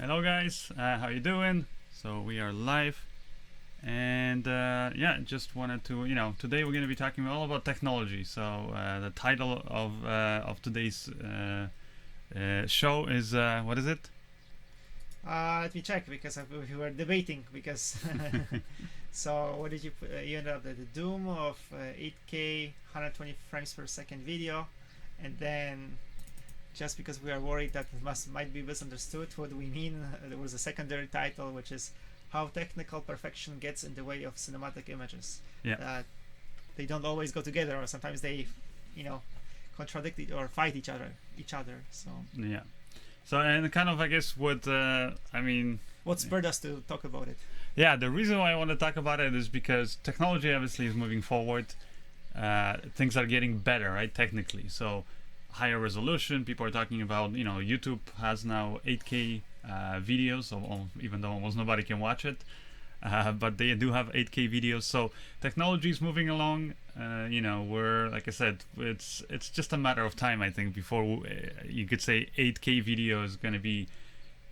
Hello guys, how you doing? So we are live, and yeah, just wanted to, today we're going to be talking all about technology. So the title of today's show is what is it? Let me check because we were debating because so what did you put? You ended up at the doom of 8K 120 frames per second video, and then just because we are worried that it might be misunderstood what do we mean, there was a secondary title which is how technical perfection gets in the way of cinematic images. Yeah. They don't always go together, or sometimes they, contradict or fight each other. So Yeah. So and kind of I guess what what spurred us to talk about it? Yeah, the reason why I want to talk about it is because technology obviously is moving forward. Things are getting better, right? Technically, so higher resolution. People are talking about, YouTube has now 8K videos, so even though almost nobody can watch it, but they do have 8K videos. So technology is moving along. We're, like I said, it's just a matter of time, I think, before you could say 8K video is going to be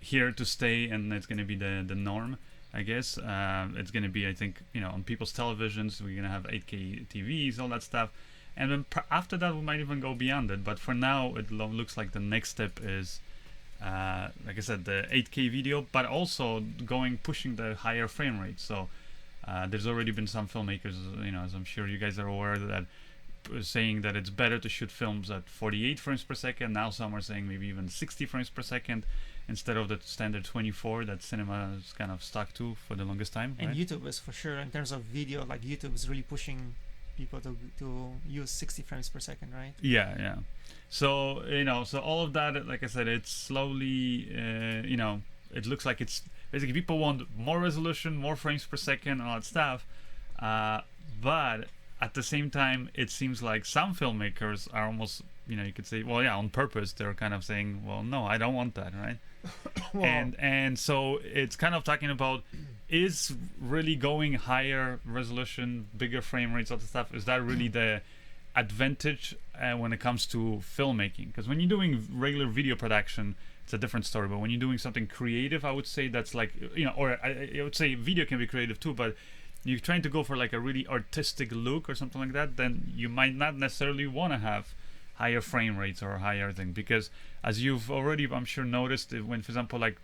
here to stay, and it's going to be the norm. I guess it's going to be, I think, on people's televisions, we're going to have 8K TVs, all that stuff. And then after that, we might even go beyond it. But for now, it looks like the next step is, like I said, the 8K video, but also pushing the higher frame rate. So there's already been some filmmakers, as I'm sure you guys are aware, that saying that it's better to shoot films at 48 frames per second. Now some are saying maybe even 60 frames per second instead of the standard 24 that cinema is kind of stuck to for the longest time. And right? YouTube is for sure, in terms of video, like YouTube is really pushing people to use 60 frames per second, right? Yeah. So so all of that, like I said, it's slowly, it looks like it's basically people want more resolution, more frames per second, all that stuff. But at the same time, it seems like some filmmakers are almost, you could say, well, yeah, on purpose, they're kind of saying, well, no, I don't want that, right? Well, and so it's kind of talking about, is really going higher resolution, bigger frame rates, all the stuff, is that really the advantage when it comes to filmmaking? Because when you're doing regular video production, it's a different story. But when you're doing something creative, I would say that's like, or I would say video can be creative too, but you're trying to go for like a really artistic look or something like that, then you might not necessarily want to have higher frame rates or higher thing, because as you've already, I'm sure, noticed, when, for example, like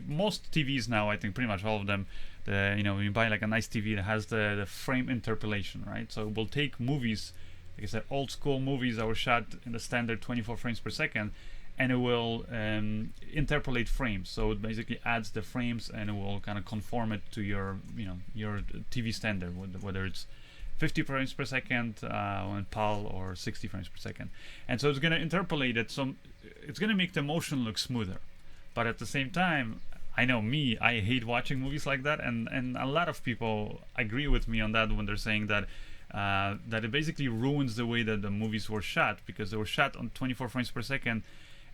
most TVs now, I think pretty much all of them, when you buy like a nice TV that has the frame interpolation, right? So it will take movies, like I said, old school movies that were shot in the standard 24 frames per second, and it will interpolate frames. So it basically adds the frames, and it will kind of conform it to your TV standard, whether it's 50 frames per second on PAL or 60 frames per second. And so it's going to interpolate it, so it's going to make the motion look smoother. But at the same time, I know I hate watching movies like that, and a lot of people agree with me on that when they're saying that that it basically ruins the way that the movies were shot, because they were shot on 24 frames per second,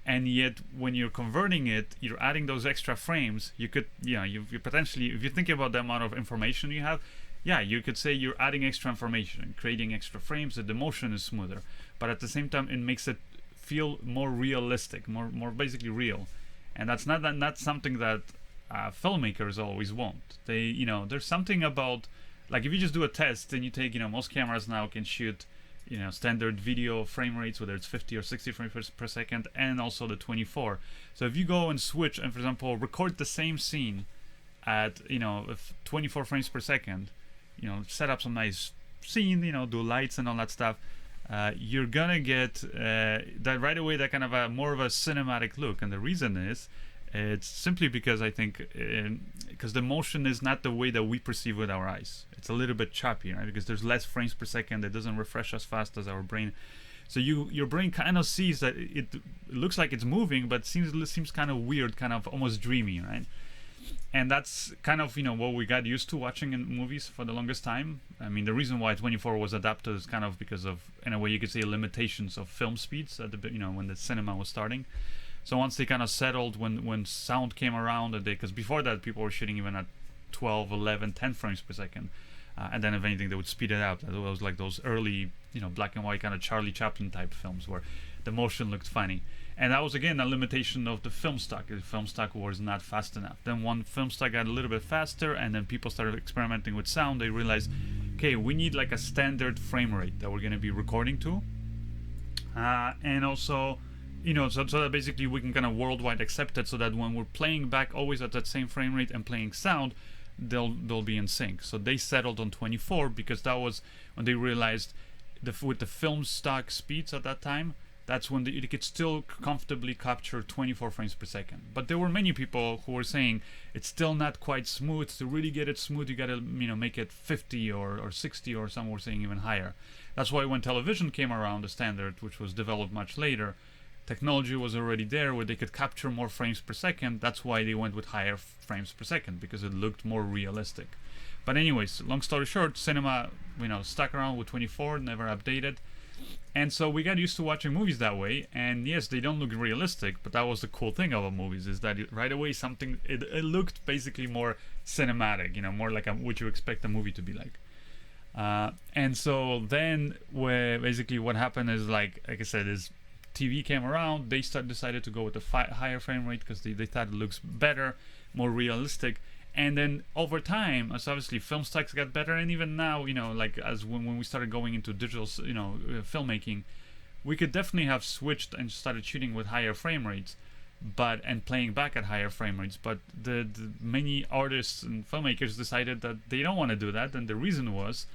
and yet when you're converting it, you're adding those extra frames. You could, you potentially, if you think about the amount of information you have, yeah, you could say you're adding extra information, creating extra frames, that the motion is smoother. But at the same time, it makes it feel more realistic, more basically real. And that's not something that filmmakers always want. They, there's something about, like, if you just do a test and you take, most cameras now can shoot, standard video frame rates, whether it's 50 or 60 frames per second, and also the 24. So if you go and switch and, for example, record the same scene at 24 frames per second, set up some nice scene, do lights and all that stuff, you're gonna get that right away, that kind of a more of a cinematic look. And the reason is, it's simply because I think because the motion is not the way that we perceive with our eyes. It's a little bit choppy, right? Because there's less frames per second. It doesn't refresh as fast as our brain. So your brain kind of sees that it looks like it's moving, but seems kind of weird, kind of almost dreamy, right? And that's kind of what we got used to watching in movies for the longest time. I mean, the reason why 24 was adapted is kind of because of, in a way, you could say, limitations of film speeds at the when the cinema was starting. So once they kind of settled, when sound came around, because before that people were shooting even at 12, 11, 10 frames per second, and then if anything they would speed it up. It was like those early black and white kind of Charlie Chaplin type films where the motion looked funny. And that was again a limitation of the film stock. The film stock was not fast enough. Then one film stock got a little bit faster, and then people started experimenting with sound. They realized, okay, we need like a standard frame rate that we're going to be recording to, and also, so that basically we can kind of worldwide accept it, so that when we're playing back always at that same frame rate and playing sound, they'll be in sync. So they settled on 24 because that was when they realized with the film stock speeds at that time, that's when it could still comfortably capture 24 frames per second. But there were many people who were saying it's still not quite smooth. To really get it smooth, you gotta make it 50 or 60, or some were saying even higher. That's why when television came around, the standard, which was developed much later, technology was already there where they could capture more frames per second. That's why they went with higher frames per second, because it looked more realistic. But anyways, long story short, cinema, stuck around with 24, never updated. And so we got used to watching movies that way. And yes, they don't look realistic, but that was the cool thing about movies, is that right away it looked basically more cinematic, more like what you expect a movie to be like. And so then basically what happened is, like I said, is TV came around. They decided to go with a higher frame rate because they thought it looks better, more realistic. And then over time, as obviously film stocks got better, and even now, like as when we started going into digital, filmmaking, we could definitely have switched and started shooting with higher frame rates, and playing back at higher frame rates. But the many artists and filmmakers decided that they don't want to do that, and the reason was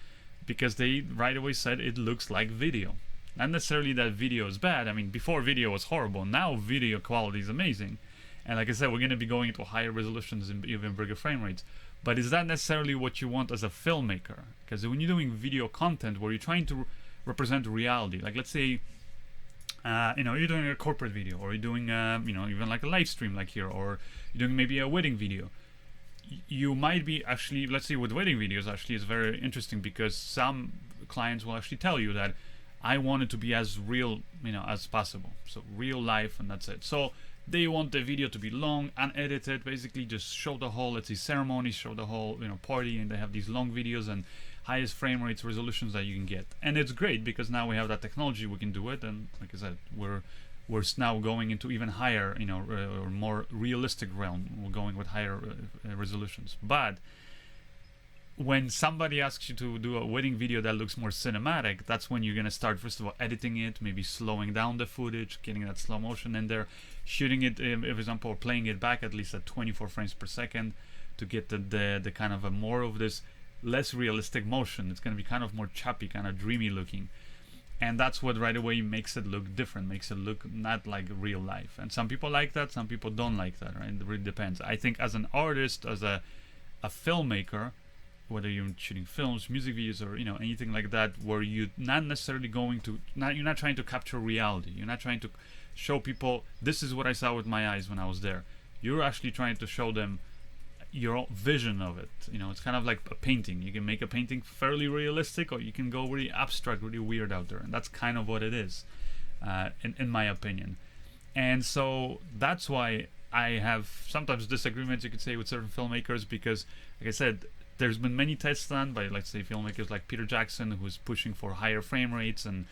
because they right away said it looks like video. Not necessarily that video is bad. I mean, before video was horrible. Now video quality is amazing. And like I said, we're going to be going into higher resolutions and even bigger frame rates. But is that necessarily what you want as a filmmaker? Because when you're doing video content where you're trying to represent reality, like let's say, you're doing a corporate video, or you're doing, even like a live stream like here, or you're doing maybe a wedding video. You might be actually, let's say with wedding videos, actually is very interesting, because some clients will actually tell you that I want it to be as real, as possible. So real life, and that's it. So they want the video to be long, unedited, basically just show the whole, let's say, ceremony, show the whole, party, and they have these long videos and highest frame rates, resolutions that you can get. And it's great because now we have that technology, we can do it, and like I said, we're now going into even higher, or more realistic realm. We're going with higher resolutions. But when somebody asks you to do a wedding video that looks more cinematic, that's when you're going to start, first of all, editing it, maybe slowing down the footage, getting that slow motion in there, shooting it, for example, or playing it back at least at 24 frames per second to get the kind of a more of this less realistic motion. It's going to be kind of more choppy, kind of dreamy looking. And that's what right away makes it look different, makes it look not like real life. And some people like that, some people don't like that, right? It really depends. I think as an artist, as a filmmaker, whether you're shooting films, music videos, or anything like that, where you're not necessarily you're not trying to capture reality. You're not trying to show people this is what I saw with my eyes when I was there. You're actually trying to show them your own vision of it. It's kind of like a painting. You can make a painting fairly realistic, or you can go really abstract, really weird out there, and that's kind of what it is, in my opinion. And so that's why I have sometimes disagreements, you could say, with certain filmmakers, because, like I said, there's been many tests done by, let's say, filmmakers like Peter Jackson, who's pushing for higher frame rates, and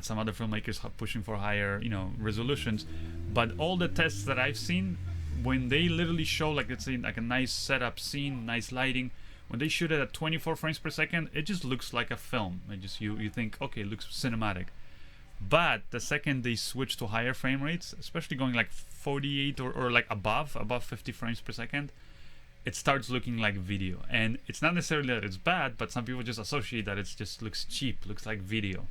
some other filmmakers pushing for higher, resolutions. But all the tests that I've seen, when they literally show, like, let's say, like a nice setup scene, nice lighting, when they shoot it at 24 frames per second, it just looks like a film. It just you think, okay, it looks cinematic. But the second they switch to higher frame rates, especially going like 48 or like above 50 frames per second, it starts looking like video. And it's not necessarily that it's bad, but some people just associate that it just looks cheap, looks like video.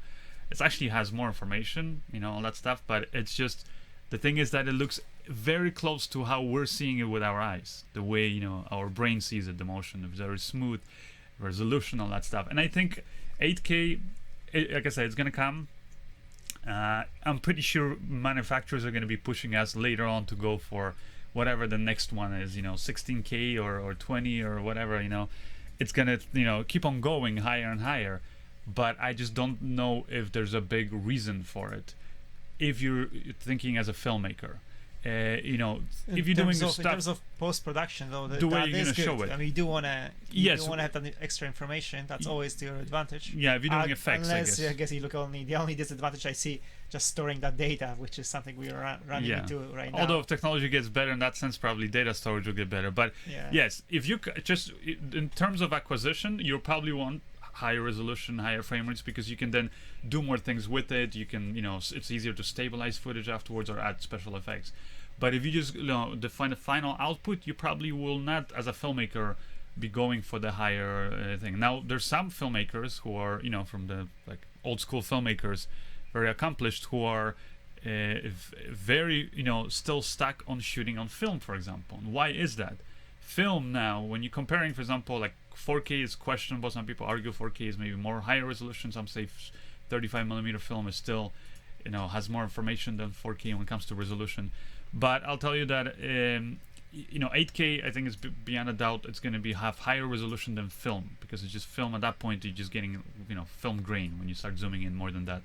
It actually has more information, all that stuff, but it's just, the thing is that it looks very close to how we're seeing it with our eyes, the way our brain sees it, the motion, very smooth resolution, all that stuff. And I think 8K, like I said, it's gonna come. I'm pretty sure manufacturers are gonna be pushing us later on to go for whatever the next one is, 16K or 20 or whatever. It's gonna keep on going higher and higher. But I just don't know if there's a big reason for it. If you're thinking as a filmmaker, You know, In if you're doing terms the in stuff, terms of post-production, though, the way that you're is gonna good. show it. I mean, you do want Yes. to have that extra information. That's always to your advantage. yeah, if you're doing effects, Unless I guess. you look only the only disadvantage I see just storing that data, which is something we are running Yeah. into right now. Although if technology gets better in that sense, probably data storage will get better. But Yeah. yes, if you just in terms of acquisition, you'll probably want higher resolution, higher frame rates, because you can then do more things with it. You can, you know, it's easier to stabilize footage afterwards or add special effects. But if you just, you know, define the final output, you probably will not, as a filmmaker, be going for the higher thing. Now, there's some filmmakers who are, you know, from the like old school filmmakers, very accomplished, who are very, you know, still stuck on shooting on film, for example. And why is that? Film now, when you're comparing, for example, like 4K is questionable. Some people argue 4K is maybe more higher resolution. Some say 35 millimeter film is still, you know, has more information than 4K when it comes to resolution. But I'll tell you that, you know, 8K, I think is beyond a doubt, it's going to have higher resolution than film, because it's just film at that point. You're just getting, you know, film grain when you start zooming in more than that.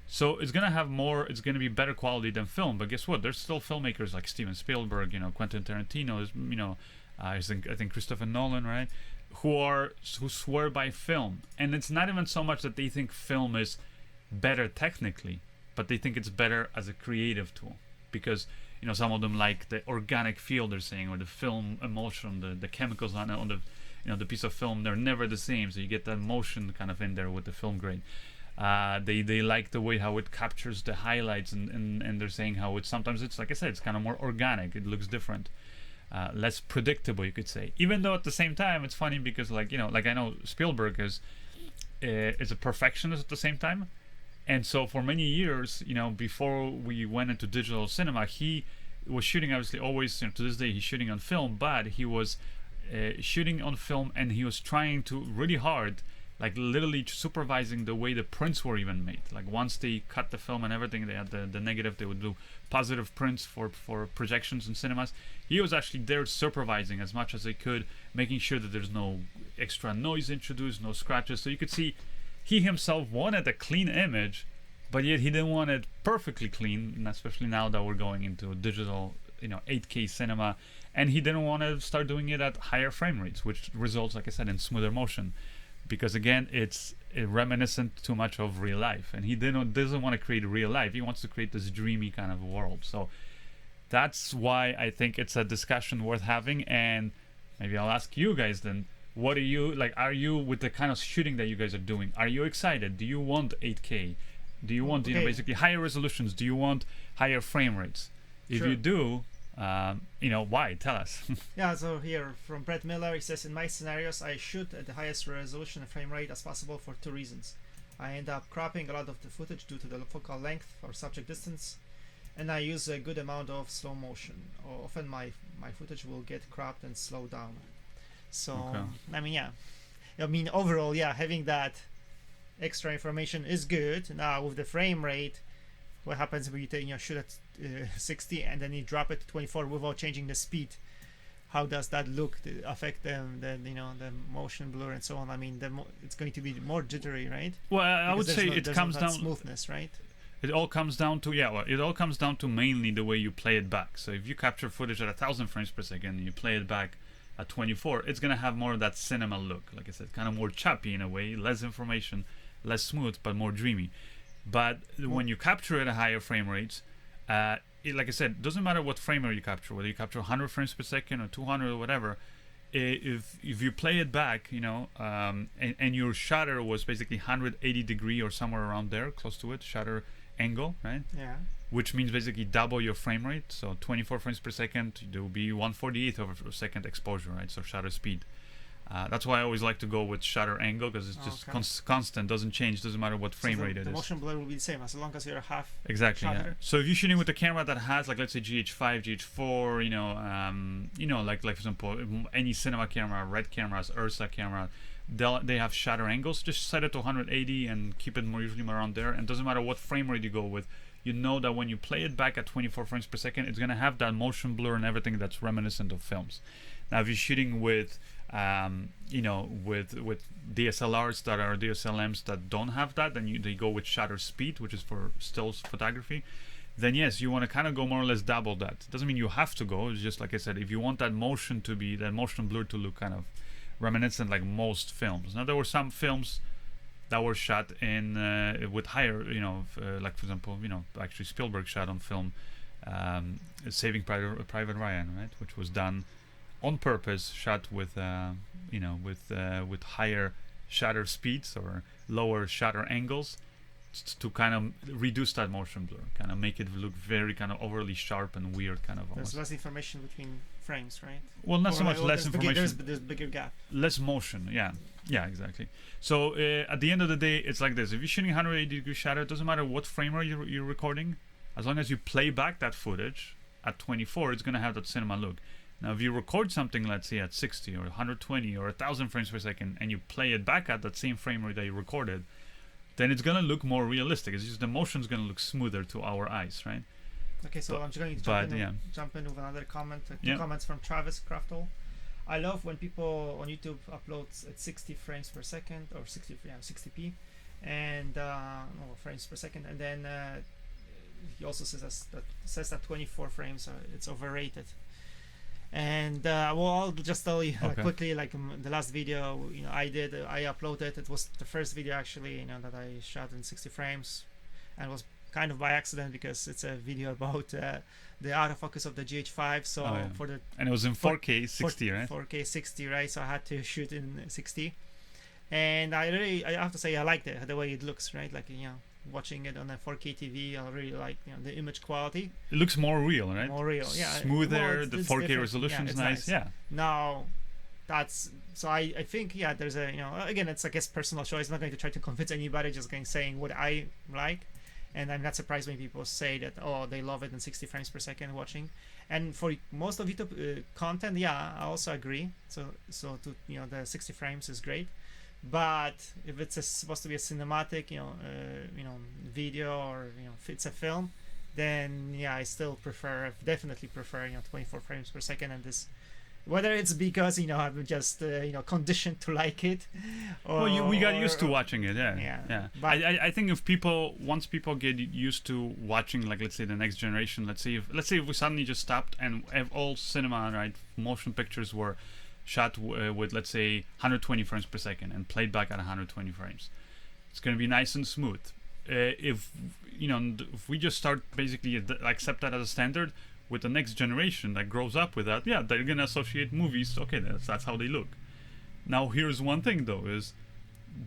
So it's going to have more, it's going to be better quality than film. But guess what? There's still filmmakers like Steven Spielberg, you know, Quentin Tarantino, you know, I think Christopher Nolan, right? Who swear by film. And it's not even so much that they think film is better technically, but they think it's better as a creative tool. Because, you know, some of them like the organic feel, they're saying, or the film emulsion, the chemicals on the, you know, the piece of film, they're never the same. So you get that motion kind of in there with the film grain. They like the way how it captures the highlights, and they're saying how it's sometimes, it's like I said, it's kind of more organic. It looks different, less predictable, you could say. Even though at the same time, it's funny because, like, you know, like I know Spielberg is a perfectionist at the same time. And so for many years, you know, before we went into digital cinema, he was shooting, obviously, always, you know, to this day, he's shooting on film, but he was shooting on film, and he was trying to really hard, like literally supervising the way the prints were even made. Like once they cut the film and everything, they had the negative, they would do positive prints for projections in cinemas. He was actually there supervising as much as he could, making sure that there's no extra noise introduced, no scratches. So you could see he himself wanted a clean image, but yet he didn't want it perfectly clean, and especially now that we're going into digital, you know, 8K cinema, and he didn't want to start doing it at higher frame rates, which results, like I said, in smoother motion, because again, it's reminiscent too much of real life, and he doesn't want to create real life. He wants to create this dreamy kind of world. So that's why I think it's a discussion worth having. And maybe I'll ask you guys then, what are you like? Are you, with the kind of shooting that you guys are doing, are you excited? Do you want 8K? Do you want, you know, basically higher resolutions? Do you want higher frame rates? If Sure. you do, you know, why? Tell us. Yeah, so here from Brett Miller, he says, in my scenarios, I shoot at the highest resolution and frame rate as possible for two reasons. I end up cropping a lot of the footage due to the focal length or subject distance, and I use a good amount of slow motion. Often my footage will get cropped and slowed down. So, Okay. I mean, yeah. I mean, overall, yeah, having that extra information is good. Now, with the frame rate, what happens when you shoot at 60 and then you drop it to 24 without changing the speed? How does that look? Affect the motion blur and so on? I mean, it's going to be more jittery, right? Well, I would say it comes down smoothness, right? It all comes down to it all comes down to mainly the way you play it back. So if you capture footage at 1,000 frames per second and you play it back at 24, it's gonna have more of that cinema look. Like I said, kind of more choppy in a way, less information, less smooth, but more dreamy. But when you capture it at higher frame rates, like I said, doesn't matter what frame rate you capture, whether you capture 100 frames per second or 200 or whatever. If you play it back, you know, and your shutter was basically 180 degree or somewhere around there, close to it, shutter angle, right? Yeah. Which means basically double your frame rate. So 24 frames per second, there will be 1/48th of a second exposure, right? So shutter speed. That's why I always like to go with shutter angle, because it's just constant, doesn't change, doesn't matter what frame rate it is. The motion blur will be the same as long as you're half. Exactly. shutter. Yeah. So if you're shooting with a camera that has, like, let's say GH5, GH4, like for example, any cinema camera, Red cameras, Ursa camera, they have shutter angles. Just set it to 180 and keep it usually around there. And doesn't matter what frame rate you go with, you know that when you play it back at 24 frames per second, it's gonna have that motion blur and everything that's reminiscent of films. Now, if you're shooting with with DSLRs that are DSLMs that don't have that, then they go with shutter speed, which is for stills photography. then yes, you want to kind of go more or less double that. Doesn't mean you have to go. It's just like I said, if you want that motion blur to look kind of reminiscent like most films. Now there were some films that were shot in with higher, like for example, actually Spielberg shot on film, Saving Private Ryan, right, which was done on purpose, shot with with higher shutter speeds or lower shutter angles to kind of reduce that motion blur, kind of make it look very kind of overly sharp and weird, kind of almost. There's less information between frames, right? Well, not so much less information. There's bigger gap. Less motion, yeah, exactly. So at the end of the day, it's like this: if you're shooting 180-degree shutter, it doesn't matter what frame rate you're recording, as long as you play back that footage at 24, it's gonna have that cinema look. Now, if you record something, let's say at 60 or 120 or 1,000 frames per second, and you play it back at that same frame rate that you recorded, then it's gonna look more realistic. It's just the motion's gonna look smoother to our eyes, right? Okay, so I'm just going to jump in with another comment. Two comments from Travis Craftle. I love when people on YouTube uploads at 60 frames per second or 60p, and frames per second, and then he also says that 24 frames it's overrated. And I'll just tell you quickly, like the last video I uploaded, it was the first video actually that I shot in 60 frames, and it was kind of by accident because it's a video about the autofocus of the GH5. So and it was in 4K 60, right? 4K 60, right? So I had to shoot in 60, and I have to say I liked it, the way it looks, right? Like watching it on a 4K TV, I really like the image quality. It looks more real, right? More real, yeah. Smoother. The 4K resolution is nice. Yeah. Now, that's so. I think there's a again, it's I guess personal choice. I'm not going to try to convince anybody. Just saying what I like, and I'm not surprised when people say that they love it in 60 frames per second watching. And for most of YouTube content, I also agree. So to the 60 frames is great. But if it's supposed to be a cinematic, video, or if it's a film, then I still definitely prefer 24 frames per second. And this, whether it's because I'm just conditioned to like it, or we got used to watching it, yeah. But I think once people get used to watching, like let's say the next generation, let's say if we suddenly just stopped and all cinema, right, motion pictures were shot with let's say 120 frames per second and played back at 120 frames, it's going to be nice and smooth. If we just start basically accept that as a standard, with the next generation that grows up with that, they're going to associate movies, okay, that's how they look. Now here's one thing though, is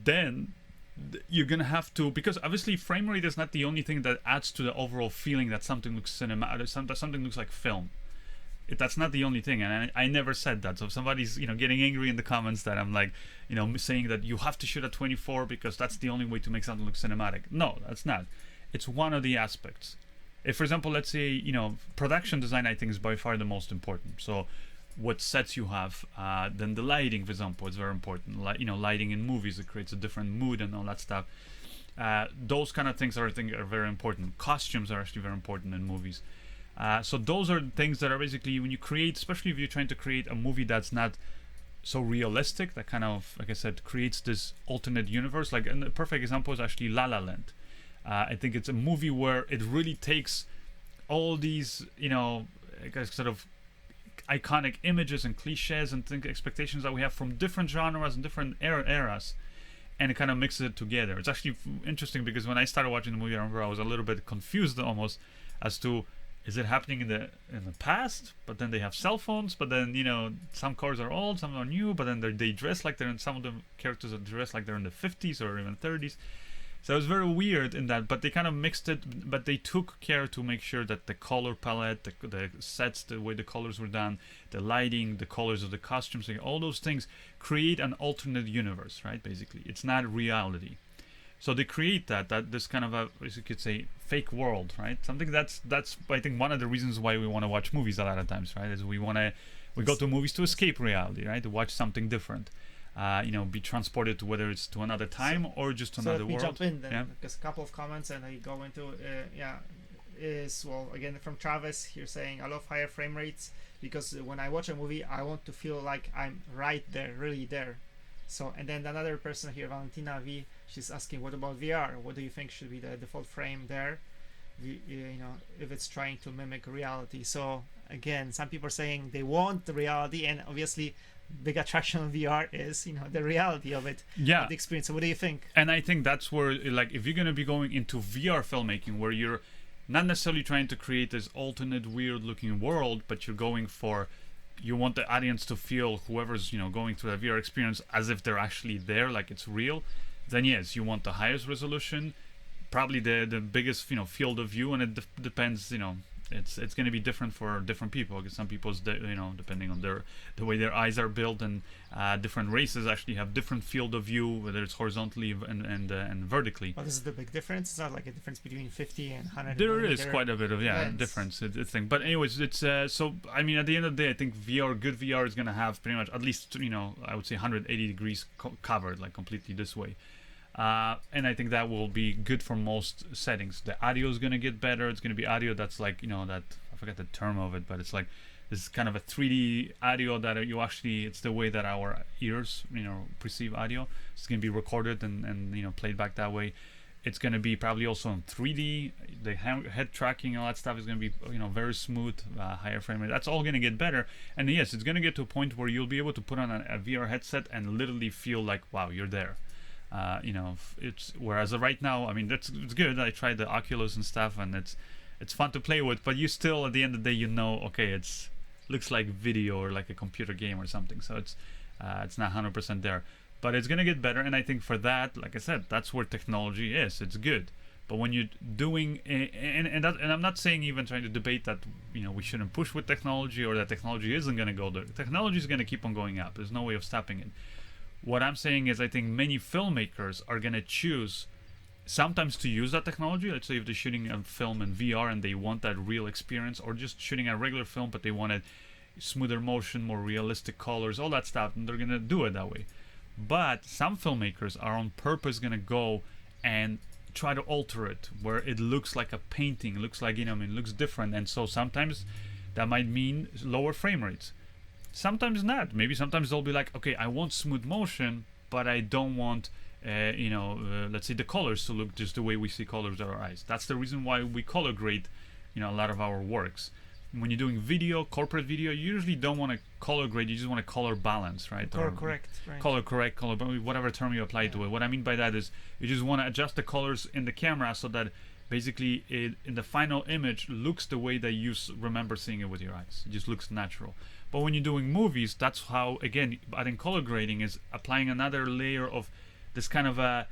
then you're going to have to, because obviously frame rate is not the only thing that adds to the overall feeling that something looks cinematic, something looks like film. That's not the only thing, and I never said that. So if somebody's getting angry in the comments that I'm like saying that you have to shoot at 24 because that's the only way to make something look cinematic, no, that's not. It's one of the aspects. If for example, let's say production design, I think is by far the most important. So what sets you have, then the lighting, for example, is very important. Lighting in movies, it creates a different mood and all that stuff. Those kind of things I think are very important. Costumes are actually very important in movies. So those are things that are basically when you create, especially if you're trying to create a movie that's not so realistic, that kind of, like I said, creates this alternate universe. Like, and a perfect example is actually La La Land. I think it's a movie where it really takes all these, sort of iconic images and cliches and expectations that we have from different genres and different eras, and it kind of mixes it together. It's actually interesting because when I started watching the movie, I remember I was a little bit confused almost as to, is it happening in the past? But then they have cell phones. But then some cars are old, some are new. But then they dress like they're in. Some of the characters are dressed like they're in the 50s or even 30s. So it was very weird in that. But they kind of mixed it. But they took care to make sure that the color palette, the sets, the way the colors were done, the lighting, the colors of the costumes, all those things create an alternate universe, right? Basically, it's not reality. So they create that this kind of as you could say, fake world, right? Something that's I think one of the reasons why we want to watch movies a lot of times, right? Is we go to movies to escape reality, right? To watch something different, be transported to whether it's to another time or just to another world. So let me jump in then, because a couple of comments and I go into again from Travis here saying I love higher frame rates because when I watch a movie I want to feel like I'm right there, really there. So, and then another person here, Valentina V, she's asking, what about VR? What do you think should be the default frame there? if it's trying to mimic reality. So again, some people are saying they want the reality, and obviously big attraction of VR is the reality of it, Yeah. of the experience. So what do you think? And I think that's where, like, if you're going to be going into VR filmmaking, where you're not necessarily trying to create this alternate weird looking world, but you're going for, you want the audience to feel, whoever's going through that VR experience, as if they're actually there, like it's real, then yes, you want the highest resolution, probably the biggest field of view. And it depends, it's going to be different for different people, because some people's depending on the way their eyes are built, and different races actually have different field of view, whether it's horizontally and vertically. Well, this is the big difference. It's not like a difference between 50 and 100. There is quite a bit of lens. difference. It's thing. But anyways, it's so I mean, at the end of the day, I think good VR is going to have pretty much at least I would say 180 degrees covered, like completely this way. And I think that will be good for most settings. The audio is going to get better. It's going to be audio that's like, that, I forget the term of it, but it's like this kind of a 3D audio that you actually, it's the way that our ears, perceive audio. It's going to be recorded and played back that way. It's going to be probably also in 3D. The head tracking, all that stuff is going to be, very smooth, higher frame rate. That's all going to get better. And yes, it's going to get to a point where you'll be able to put on a VR headset and literally feel like, wow, you're there. It's whereas right now, I mean, it's good. I tried the Oculus and stuff, and it's fun to play with. But you still, at the end of the day, okay, it's looks like video or like a computer game or something. So it's not 100% there, but it's gonna get better. And I think for that, like I said, that's where technology is. It's good. But when you're doing and I'm not saying, even trying to debate that we shouldn't push with technology, or that technology isn't gonna go there. Technology is gonna keep on going up. There's no way of stopping it. What I'm saying is, I think many filmmakers are going to choose sometimes to use that technology. Let's say if they're shooting a film in VR and they want that real experience, or just shooting a regular film but they wanted smoother motion, more realistic colors, all that stuff, and they're going to do it that way. But some filmmakers are on purpose going to go and try to alter it, where it looks like a painting, looks like, it looks different. And so sometimes that might mean lower frame rates. Sometimes not. Maybe sometimes they'll be like, okay, I want smooth motion, but I don't want, let's say the colors to look just the way we see colors with our eyes. That's the reason why we color grade, a lot of our works. When you're doing video, corporate video, you usually don't want to color grade. You just want to color balance, right? Color correct, right? Color correct, whatever term you apply to it. What I mean by that is, you just want to adjust the colors in the camera so that basically it, in the final image, looks the way that you remember seeing it with your eyes. It just looks natural. But when you're doing movies, that's how, again, adding color grading is applying another layer of this kind of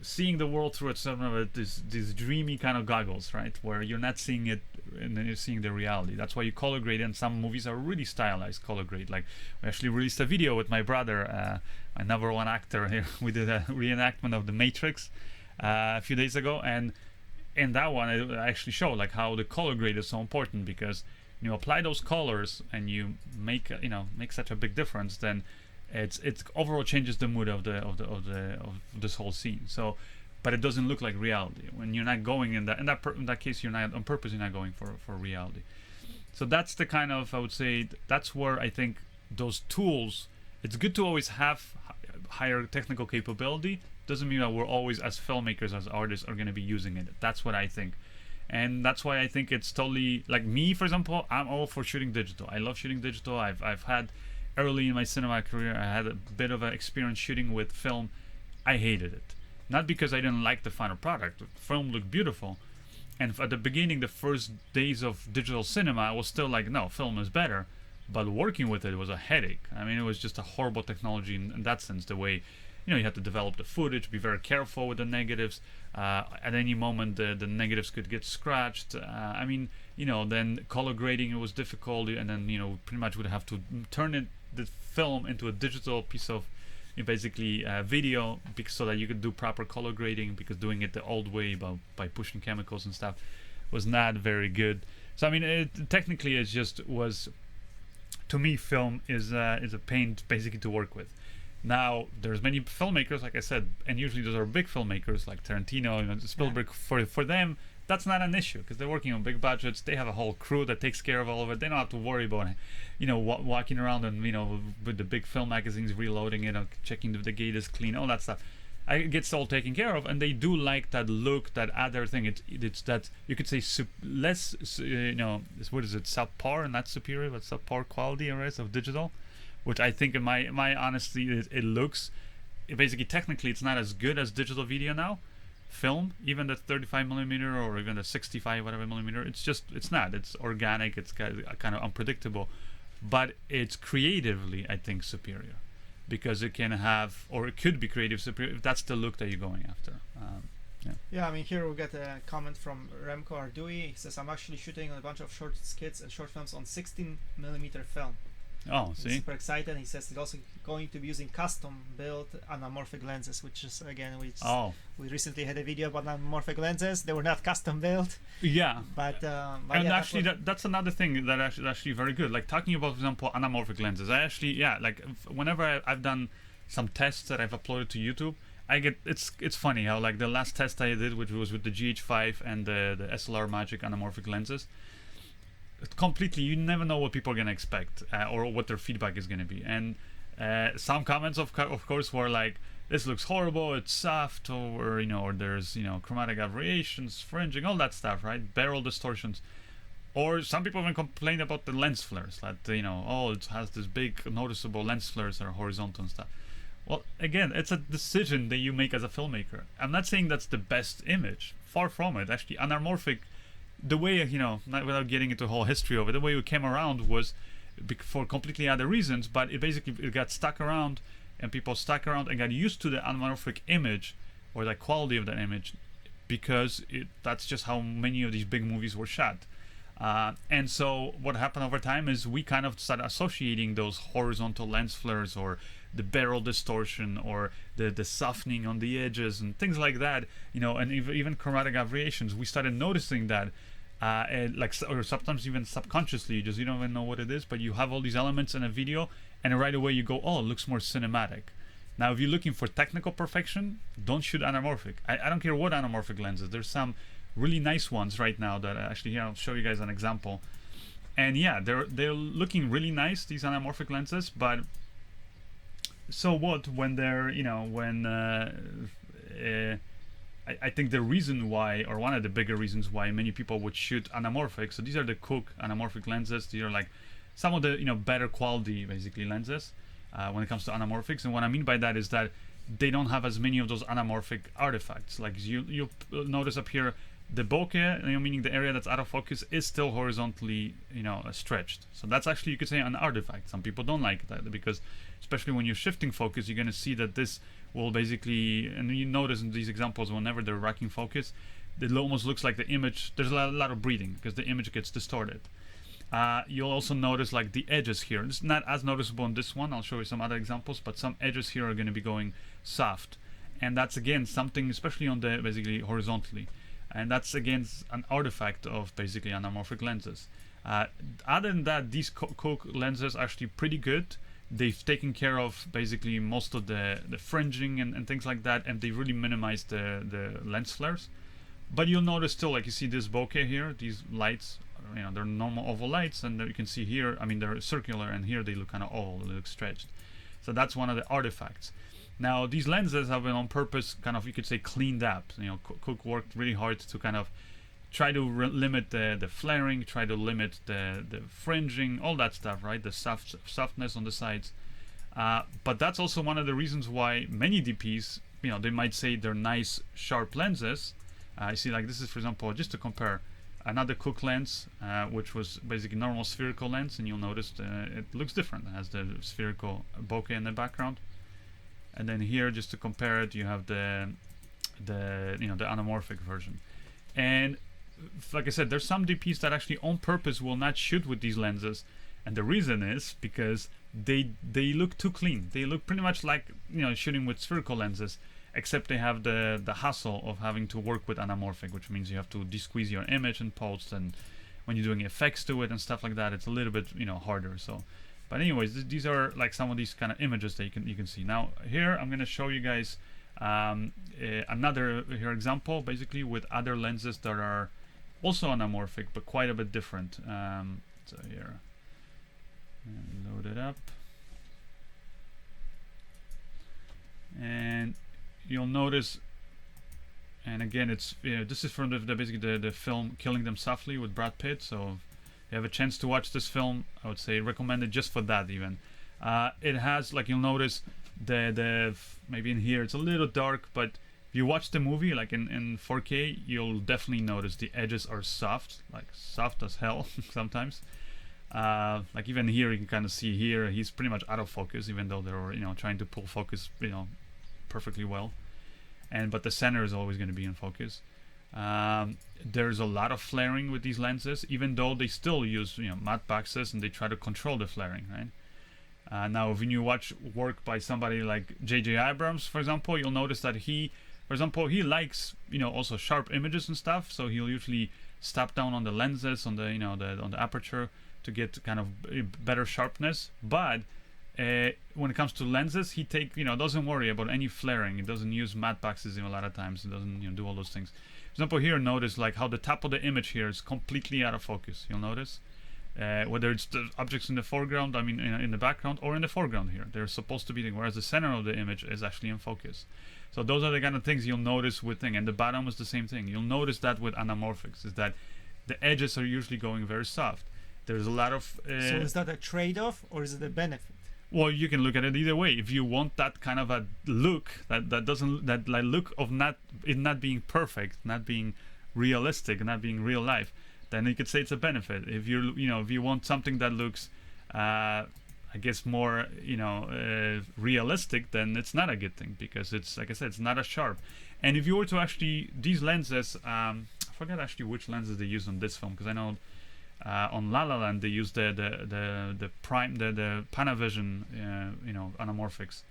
seeing the world through this dreamy kind of goggles, right? Where you're not seeing it and then you're seeing the reality. That's why you color grade, and some movies are really stylized color grade. Like, we actually released a video with my brother, my number one actor here. We did a reenactment of The Matrix a few days ago, and in that one I actually show like how the color grade is so important, because you apply those colors and you make such a big difference, then it's overall changes the mood of this whole scene. So, but it doesn't look like reality when you're not going in that case. You're not on purpose. You're not going for reality. So that's the kind of, I would say, that's where I think those tools. It's good to always have higher technical capability. Doesn't mean that we're always, as filmmakers, as artists, are going to be using it. That's what I think. And that's why I think it's totally, like me, for example, I'm all for shooting digital. I love shooting digital. I've had, early in my cinema career, I had a bit of an experience shooting with film. I hated it. Not because I didn't like the final product. The film looked beautiful. And at the beginning, the first days of digital cinema, I was still like, no, film is better. But working with it was a headache. I mean, it was just a horrible technology in that sense, the way, you have to develop the footage, be very careful with the negatives. At any moment, the negatives could get scratched. Then color grading, it was difficult, and then pretty much would have to turn the film into a digital piece of basically video, so that you could do proper color grading, because doing it the old way by pushing chemicals and stuff was not very good. So I mean, technically, it just was, to me, film is a pain basically to work with. Now, there's many filmmakers, like I said, and usually those are big filmmakers like Tarantino, Spielberg. Yeah. For them, that's not an issue, because they're working on big budgets. They have a whole crew that takes care of all of it. They don't have to worry about, walking around and, with the big film magazines, reloading it, checking if the gate is clean, all that stuff. it gets all taken care of, and they do like that look, that other thing. It's that you could say less, what is it, subpar, not superior, but subpar quality, right, of digital, which I think in my honesty, it looks, basically technically it's not as good as digital video now, film, even the 35 millimeter or even the 65 whatever millimeter. It's not. It's organic. It's kind of unpredictable, but it's creatively, I think, superior, because it can have, or it could be creative superior if that's the look that you're going after. Yeah, I mean, here we get a comment from Remco Ardui. He says, I'm actually shooting a bunch of short skits and short films on 16 millimeter film. Oh, He's see? super excited. He says he's also going to be using custom built anamorphic lenses, which is, again, we recently had a video about anamorphic lenses. They were not custom built. Yeah. But and yeah, actually, that's another thing that actually very good. Like talking about, for example, anamorphic lenses. I actually, like whenever I've done some tests that I've uploaded to YouTube, I get, it's funny how, like, the last test I did, which was with the GH5 and the SLR Magic anamorphic lenses, completely, you never know what people are going to expect or what their feedback is going to be. And some comments of course were like, this looks horrible, it's soft, or or there's chromatic aberrations, fringing, all that stuff, right? Barrel distortions. Or some people even complain about the lens flares, that oh, it has this big noticeable lens flares that are horizontal and stuff. Well, again, it's a decision that you make as a filmmaker. I'm not saying that's the best image, far from it. Actually, anamorphic, the way, not without getting into the whole history of it, the way it came around was for completely other reasons, but it got stuck around, and people stuck around and got used to the anamorphic image, or the quality of that image, because that's just how many of these big movies were shot. And so what happened over time is we kind of started associating those horizontal lens flares, or the barrel distortion, or the softening on the edges and things like that, and even chromatic aberrations. We started noticing that, and or sometimes even subconsciously, you don't even know what it is, but you have all these elements in a video, and right away you go, oh, it looks more cinematic. Now, if you're looking for technical perfection, don't shoot anamorphic. I don't care what anamorphic lenses. There's some really nice ones right now that actually, here I'll show you guys an example. And yeah, they're looking really nice, these anamorphic lenses, but so what when they're I think the reason why, or one of the bigger reasons why many people would shoot anamorphic, so these are the Cooke anamorphic lenses. These are like some of the better quality basically lenses when it comes to anamorphics. And what I mean by that is that they don't have as many of those anamorphic artifacts. Like you'll notice up here, the bokeh, meaning the area that's out of focus, is still horizontally stretched. So that's actually, you could say, an artifact. Some people don't like that, because especially when you're shifting focus, you're going to see that this will basically, and you notice in these examples, whenever they're racking focus, it almost looks like the image, there's a lot of breathing because the image gets distorted. You'll also notice like the edges here. It's not as noticeable in this one. I'll show you some other examples, but some edges here are going to be going soft, and that's again something, especially on the basically horizontally, and that's again an artifact of basically anamorphic lenses. Other than that, these Cooke lenses are actually pretty good. They've taken care of basically most of the fringing and things like that, and they really minimize the lens flares. But you'll notice still, like you see this bokeh here, these lights, they're normal oval lights, and you can see here, they're circular, and here they look kind of oval, they look stretched. So that's one of the artifacts. Now, these lenses have been on purpose kind of, you could say, cleaned up. Cooke worked really hard to kind of try to limit the flaring, try to limit the fringing, all that stuff, right? The softness on the sides. But that's also one of the reasons why many DPs, they might say they're nice, sharp lenses. I see, like, this is, for example, just to compare, another Cooke lens, which was basically normal spherical lens, and you'll notice it looks different. It has the spherical bokeh in the background. And then here, just to compare it, you have the anamorphic version. And like I said, there's some DPs that actually on purpose will not shoot with these lenses, and the reason is because they look too clean. They look pretty much like shooting with spherical lenses, except they have the hassle of having to work with anamorphic, which means you have to de-squeeze your image in post, and when you're doing effects to it and stuff like that, it's a little bit harder. So, but anyways, these are like some of these kind of images that you can see. Now here I'm going to show you guys another example, basically with other lenses that are also anamorphic but quite a bit different. So here, load it up, and you'll notice, and again, it's this is from basically the film Killing Them Softly with Brad Pitt. So if you have a chance to watch this film, I would say recommend it just for that. Even it has, like, you'll notice maybe in here it's a little dark, but if you watch the movie like in 4K, you'll definitely notice the edges are soft, like soft as hell sometimes. Like even here, you can kind of see here he's pretty much out of focus, even though they're trying to pull focus perfectly well. But the center is always going to be in focus. There's a lot of flaring with these lenses, even though they still use matte boxes and they try to control the flaring, right? Now, when you watch work by somebody like J.J. Abrams, for example, you'll notice that he likes also sharp images and stuff. So he'll usually step down on the lenses, on the on the aperture to get kind of better sharpness. But when it comes to lenses, he doesn't worry about any flaring. He doesn't use matte boxes a lot of times. He doesn't do all those things. For example, here, notice like how the top of the image here is completely out of focus. You'll notice whether it's the objects in the foreground, in the background, or in the foreground here. They're supposed to be, whereas the center of the image is actually in focus. So those are the kind of things you'll notice with thing. And the bottom is the same thing. You'll notice that with anamorphics, is that the edges are usually going very soft. There's a lot of so is that a trade-off or is it a benefit? Well, you can look at it either way. If you want that kind of a look that look of not being perfect, not being realistic, not being real life, then you could say it's a benefit. If if you want something that looks I guess more realistic, then it's not a good thing, because it's, like I said, it's not as sharp. And if you were to actually, these lenses, I forget actually which lenses they use on this film, because I know on La La Land they use the Panavision anamorphics,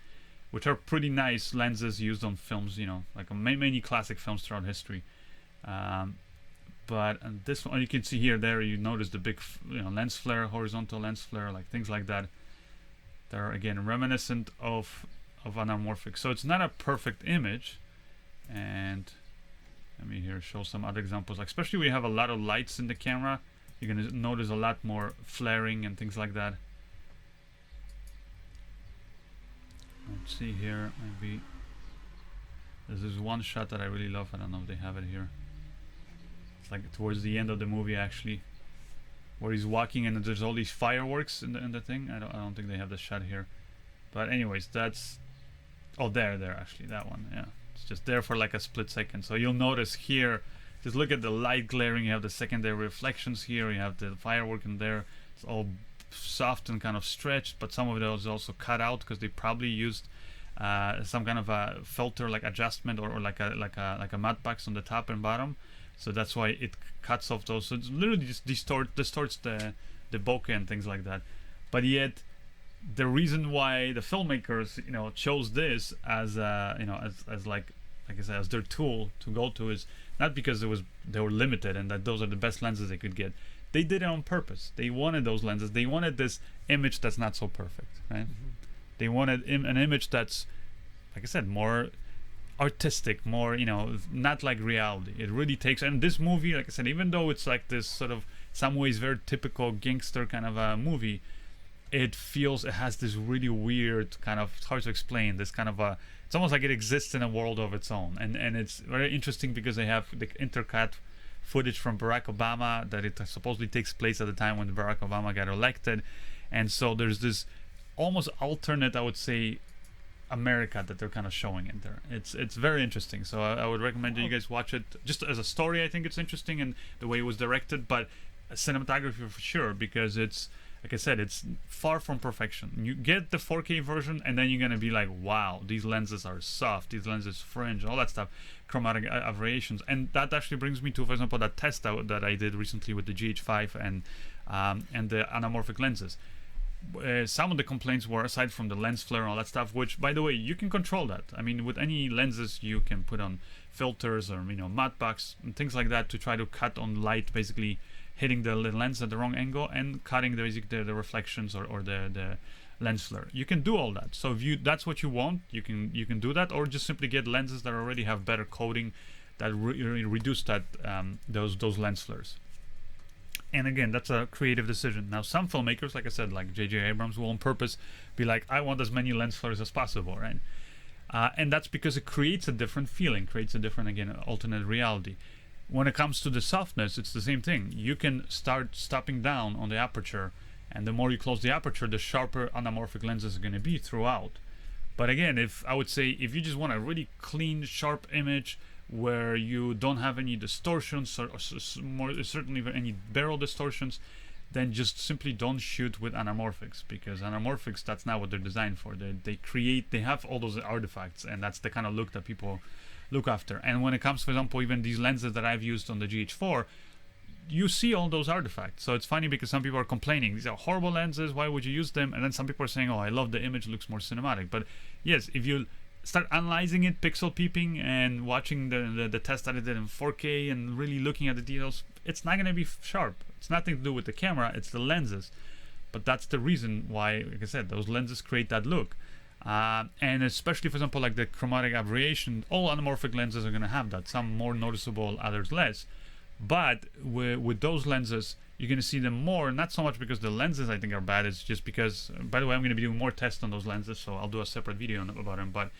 which are pretty nice lenses used on films, like many classic films throughout history. But this one, you can see here, you notice the big lens flare, horizontal lens flare, like things like that. They're again reminiscent of anamorphic. So it's not a perfect image. And let me here show some other examples, like especially when you have a lot of lights in the camera, you're going to notice a lot more flaring and things like that. Let's see here, maybe there's this one shot that I really love. I don't know if they have it here. It's like towards the end of the movie, actually, where he's walking and there's all these fireworks in the thing. I don't think they have the shot here, but anyways, that's there actually, that one. Yeah, it's just there for like a split second. So you'll notice here, just look at the light glaring. You have the secondary reflections here. You have the firework in there. It's all soft and kind of stretched, but some of it is also cut out because they probably used some kind of a filter, like adjustment, or like a matte box on the top and bottom. So that's why it cuts off those. So it literally just distorts the bokeh and things like that. But yet, the reason why the filmmakers chose this as as like I said, as their tool to go to, is not because they were limited and that those are the best lenses they could get. They did it on purpose. They wanted those lenses. They wanted this image that's not so perfect, right? Mm-hmm. They wanted an image that's, like I said, more artistic, more not like reality. It really takes. And this movie, like I said, even though it's like this sort of some ways very typical gangster kind of a movie, it has this really weird kind of, it's hard to explain, this kind of it's almost like it exists in a world of its own. And it's very interesting because they have the intercut footage from Barack Obama, that it supposedly takes place at the time when Barack Obama got elected. And so there's this almost alternate, I would say, America that they're kind of showing in there. It's very interesting. So I would recommend that you guys watch it. Just as a story, I think it's interesting, and the way it was directed, but cinematography for sure, because it's, like I said, it's far from perfection. You get the 4K version, and then you're gonna be like, wow, these lenses are soft, these lenses fringe, all that stuff, chromatic variations. And that actually brings me to, for example, that test that I did recently with the GH5 and the anamorphic lenses. Some of the complaints were, aside from the lens flare and all that stuff, which, by the way, you can control that. I mean, with any lenses, you can put on filters or matte box and things like that to try to cut on light, basically hitting the lens at the wrong angle and cutting the reflections or the lens flare. You can do all that. So if that's what you want, you can do that, or just simply get lenses that already have better coating that reduce that those lens flares. And again, that's a creative decision. Now, some filmmakers, like I said, like J.J. Abrams, will on purpose be like, I want as many lens flares as possible, right? And that's because it creates a different feeling, creates a different, again, alternate reality. When it comes to the softness, it's the same thing. You can start stopping down on the aperture, and the more you close the aperture, the sharper anamorphic lenses are going to be throughout. But again, if you just want a really clean, sharp image where you don't have any distortions or more certainly any barrel distortions, then just simply don't shoot with anamorphics, because anamorphics, that's not what they're designed for. They have all those artifacts, and that's the kind of look that people look after. And when it comes, for example, even these lenses that I've used on the GH4, you see all those artifacts. So it's funny because some people are complaining, these are horrible lenses, why would you use them? And then some people are saying, oh, I love the image, it looks more cinematic. But yes, if you start analyzing it, pixel peeping, and watching the test that I did in 4K and really looking at the details, it's not going to be sharp. It's nothing to do with the camera, it's the lenses. But that's the reason why, like I said, those lenses create that look. And especially, for example, like the chromatic aberration, all anamorphic lenses are going to have that. Some more noticeable, others less. But with those lenses, you're going to see them more, not so much because the lenses I think are bad, it's just because, by the way, I'm going to be doing more tests on those lenses, so I'll do a separate video about them. But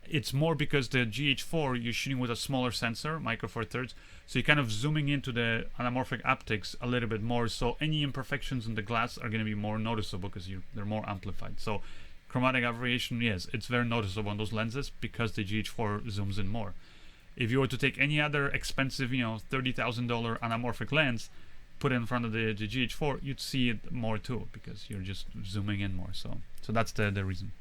it's more because the GH4, you're shooting with a smaller sensor, micro four thirds, so you're kind of zooming into the anamorphic optics a little bit more, so any imperfections in the glass are going to be more noticeable because they're more amplified. So chromatic aberration, yes, it's very noticeable on those lenses because the GH4 zooms in more. If you were to take any other expensive, $30,000 anamorphic lens, put it in front of the GH4, you'd see it more too, because you're just zooming in more. So that's the reason.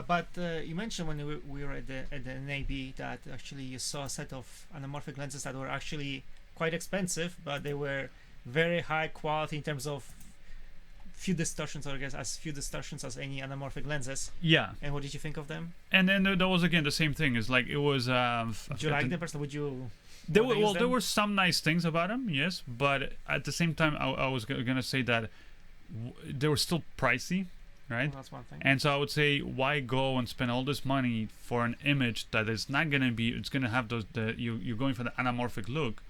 But you mentioned when we were at the NAB that actually you saw a set of anamorphic lenses that were actually quite expensive, but they were very high quality in terms of few distortions, or I guess as few distortions as any anamorphic lenses. Yeah. And what did you think of them? And then there was again the same thing. It's like it was. Did you like them personally? Would you? There were some nice things about them, yes, but at the same time, I was gonna say that they were still pricey, right? Well, that's one thing. And so I would say, why go and spend all this money for an image that is not gonna be? It's gonna have you're going for the anamorphic look,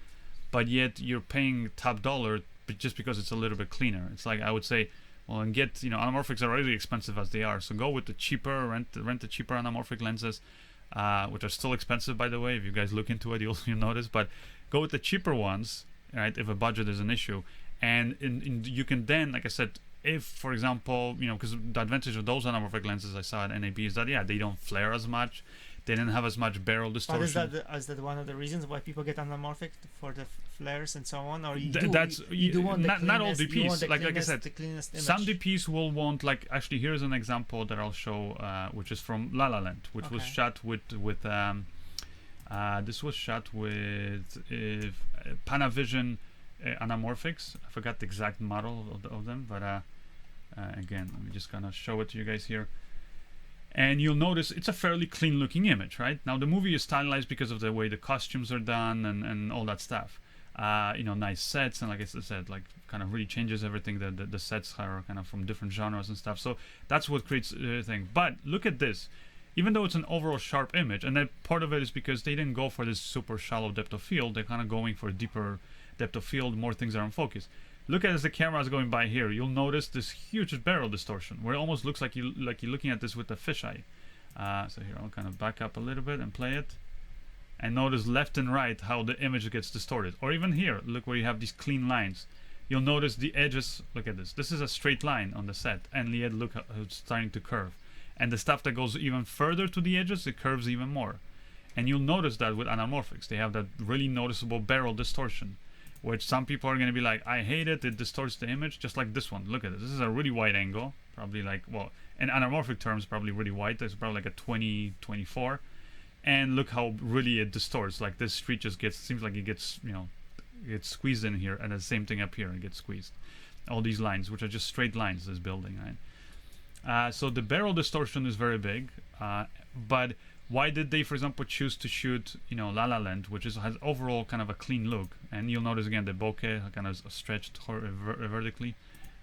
but yet you're paying top dollar, but just because it's a little bit cleaner. It's like I would say, well, and get anamorphics are already expensive as they are, so go with the cheaper, rent the cheaper anamorphic lenses, which are still expensive, by the way. If you guys look into it, you'll notice. But go with the cheaper ones, right? If a budget is an issue, and you can then, like I said, if for example, because the advantage of those anamorphic lenses I saw at NAB is that they don't flare as much. They didn't have as much barrel distortion. But is that one of the reasons why people get anamorphic, for the flares and so on? Or you do want not all DPs. Like I said, the cleanest image. some DPs will want, like, actually here's an example that I'll show, which is from La La Land, which was shot with this was shot with Panavision anamorphics. I forgot the exact model of them, but again, let me just kind of show it to you guys here. And you'll notice it's a fairly clean looking image, right? Now the movie is stylized because of the way the costumes are done and all that stuff. Nice sets, and like I said, like kind of really changes everything. The sets are kind of from different genres and stuff. So that's what creates the thing. But look at this. Even though it's an overall sharp image, and that part of it is because they didn't go for this super shallow depth of field. They're kind of going for a deeper depth of field, more things are in focus. Look at as the camera is going by here, you'll notice this huge barrel distortion where it almost looks like you're looking at this with a fisheye. So here I'll kind of back up a little bit and play it, and notice left and right how the image gets distorted. Or even here, look where you have these clean lines. You'll notice the edges. Look at this. This is a straight line on the set, and yet look how it's starting to curve. And the stuff that goes even further to the edges, it curves even more. And you'll notice that with anamorphics, they have that really noticeable barrel distortion, which some people are going to be like, I hate it, it distorts the image, just like this one. Look at this. This is a really wide angle, probably like, well, in anamorphic terms, probably really wide. It's probably like a 20, 24. And look how really it distorts. Like this street just seems like it gets, gets squeezed in here, and the same thing up here, it gets squeezed. All these lines, which are just straight lines, this building, right? So the barrel distortion is very big, but why did they, for example, choose to shoot, La La Land, which has overall kind of a clean look? And you'll notice again the bokeh kind of stretched vertically,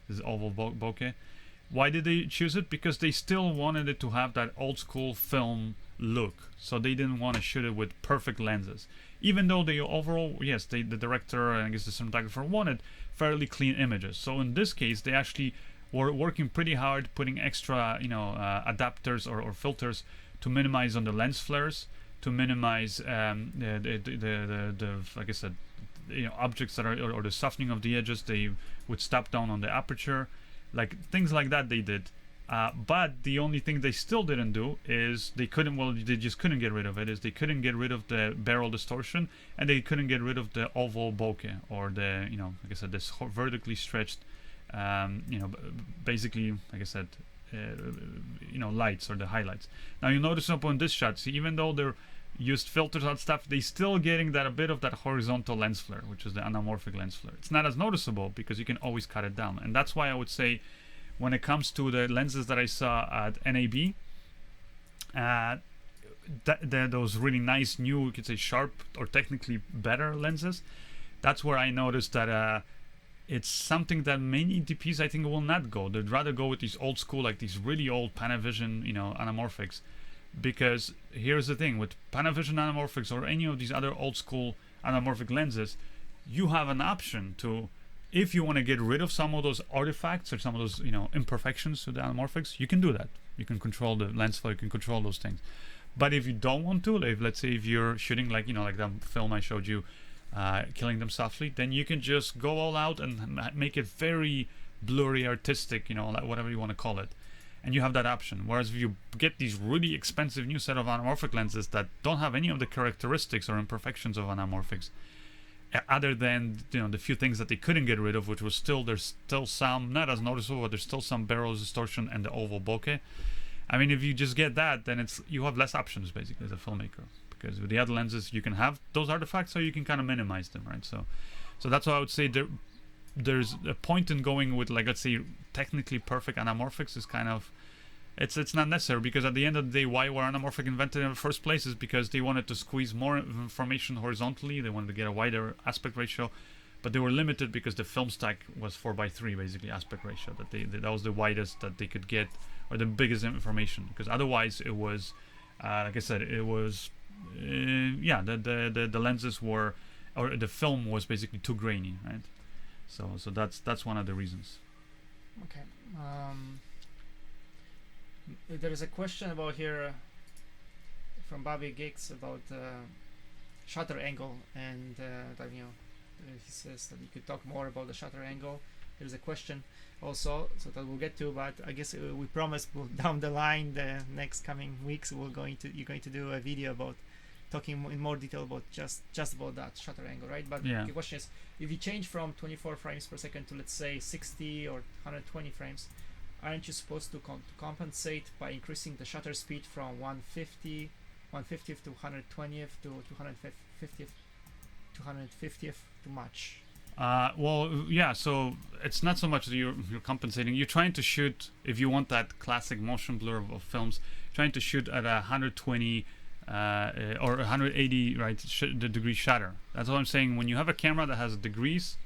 this oval bokeh. Why did they choose it? Because they still wanted it to have that old school film look. So they didn't want to shoot it with perfect lenses. Even though they overall, yes, the director and I guess the cinematographer wanted fairly clean images. So in this case, they actually were working pretty hard, putting extra, adapters or filters to minimize on the lens flares, to minimize the like I said, objects that are, or the softening of the edges. They would step down on the aperture, like things like that they did. But the only thing they still didn't do is they just couldn't get rid of it. Is they couldn't get rid of the barrel distortion, and they couldn't get rid of the oval bokeh, or the, like I said, this vertically stretched, basically, like I said, lights, or the highlights. Now you notice up on this shot, see, even though they're used filters and stuff, they still getting that a bit of that horizontal lens flare, which is the anamorphic lens flare. It's not as noticeable because you can always cut it down, and that's why I would say, when it comes to the lenses that I saw at NAB, those really nice new, you could say sharp or technically better lenses, that's where I noticed that it's something that many DPs I think will not go. They'd rather go with these old school, like these really old Panavision, anamorphics. Because here's the thing, with Panavision anamorphics or any of these other old school anamorphic lenses, you have an option to, if you want to get rid of some of those artifacts or some of those imperfections to the anamorphics, you can do that. You can control the lens flare, you can control those things. But if you don't want to, like, let's say if you're shooting like that film I showed you, Killing Them Softly, then you can just go all out and make it very blurry, artistic, whatever you want to call it, and you have that option. Whereas if you get these really expensive new set of anamorphic lenses that don't have any of the characteristics or imperfections of anamorphics, other than the few things that they couldn't get rid of, which was there's still some, not as noticeable, but there's still some barrel distortion and the oval bokeh. I mean, if you just get that, then you have less options basically as a filmmaker, because with the other lenses you can have those artifacts, so you can kind of minimize them, right? So that's why I would say there's a point in going with, like, let's say technically perfect anamorphics is kind of, it's not necessary, because at the end of the day, why were anamorphic invented in the first place is because they wanted to squeeze more information horizontally. They wanted to get a wider aspect ratio, but they were limited because the film stack was 4:3 basically aspect ratio. That was the widest that they could get, or the biggest information, because otherwise it was, like I said, it was, the lenses were, or the film was basically too grainy, right? So that's one of the reasons. Okay. There is a question about here from Bobby Giggs about shutter angle, and that, he says that you could talk more about the shutter angle. There's a question also, so that we'll get to, but I guess we promised down the line, the next coming weeks, you're going to do a video about talking in more detail about just about that shutter angle, right? But the question is, if you change from 24 frames per second to, let's say, 60 or 120 frames, aren't you supposed to compensate by increasing the shutter speed from 150th to 120th to 250th to much? So it's not so much that you're compensating. You're trying to shoot, if you want that classic motion blur of films, trying to shoot at 120 or 180 the degree shutter. That's what I'm saying. When you have a camera that has degrees,